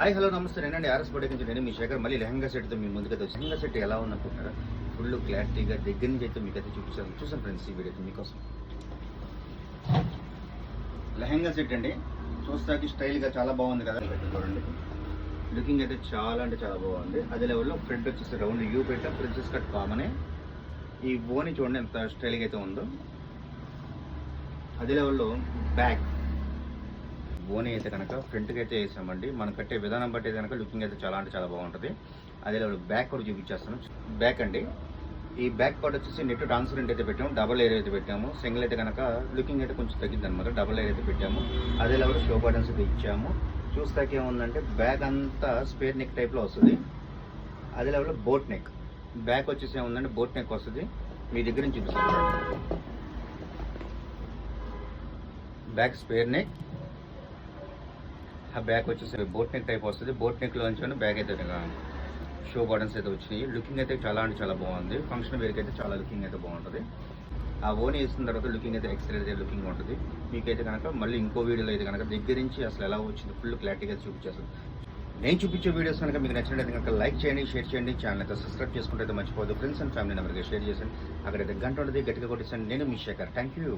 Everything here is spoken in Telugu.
హాయ్ హలో నమస్తే నేనండి ఆర్ఎస్ బోర్డు నుంచి నేను మీ శేఖర్ మళ్ళీ లెహంగా సెట్తో మీ ముందుకైతే వచ్చి లెహంగా సెట్ ఎలా ఉందనుకుంటున్నారా ఫుల్ క్లారిటీగా దగ్గర నుంచి అయితే మీకు అయితే చూసాను ఫ్రెండ్స్ ఈ వీడియో అయితే మీకోసం లెహంగా సెట్ అండి చూస్తాకి స్టైల్గా చాలా బాగుంది కదా చూడండి లుకింగ్ అయితే చాలా అంటే చాలా బాగుంది అదే లెవెల్లో ఫ్రంట్ వచ్చేసి రౌండ్ యూ పెట్టా ప్రిన్సెస్ కట్ కామనే ఈ బోని చూడండి ఎంత స్టైల్గా అయితే ఉందో అదే లెవెల్లో బ్యాక్ బోని అయితే కనుక ఫ్రంట్కి అయితే వేసామండి మనం కట్టే విధానం బట్టి కనుక లుకింగ్ అయితే చాలా అంటే చాలా బాగుంటుంది అదే బ్యాక్ కూడా చూపించేస్తాను బ్యాక్ అండి ఈ బ్యాక్ పార్ట్ వచ్చేసి నెట్ ట్రాన్స్పరెంట్ అయితే పెట్టాము డబల్ ఎయిర్ అయితే పెట్టాము సింగిల్ అయితే కనుక లుకింగ్ అయితే కొంచెం తగ్గింది అనమాట డబల్ ఎయిర్ అయితే పెట్టాము అదే లెవెల్ షో బటన్స్ అయితే ఇచ్చాము చూస్తాకే ఏముందంటే బ్యాక్ అంతా స్పేర్ నెక్ టైప్లో వస్తుంది అదే లెవెల్ బోట్ నెక్ బ్యాక్ వచ్చేసి ఏముందంటే బోట్ నెక్ వస్తుంది మీ దగ్గర నుంచి చూపిస్తాను బ్యాక్ స్పేర్ నెక్ ఆ బ్యాక్ వచ్చేసి బోట్ నెక్ టైప్ వస్తుంది బోట్ నెక్లో నుంచి బ్యాక్ అయితే షో బటన్స్ అయితే వచ్చినాయి లుకింగ్ అయితే చాలా అంటే చాలా బాగుంది ఫంక్షన్ వేర్కి అయితే చాలా లుకింగ్ అయితే బాగుంటుంది ఆ ఓన్ వేసిన తర్వాత లుకింగ్ అయితే ఎక్స్ట్రా అయితే లుకింగ్ ఉంటుంది మీకైతే కనుక మళ్ళీ ఇంకో వీడియోలో అయితే కనుక దగ్గర నుంచి అసలు ఎలా వచ్చింది ఫుల్ క్లారిటీగా చూపించేస్తుంది నేను చూపించే వీడియోస్ కనుక మీకు నచ్చినట్లయితే కనుక లైక్ చేయండి షేర్ చేయండి ఛానల్ అయితే సబ్స్క్రైబ్ చేసుకుంటే అయితే మర్చిపోదు ఫ్రెండ్స్ అండ్ ఫ్యామిలీ నెంబర్గా షేర్ చేయండి అక్కడైతే గంట ఉంటుంది గట్టిగా కొట్టేసండి నేను మీ శేఖర్ థ్యాంక్ యూ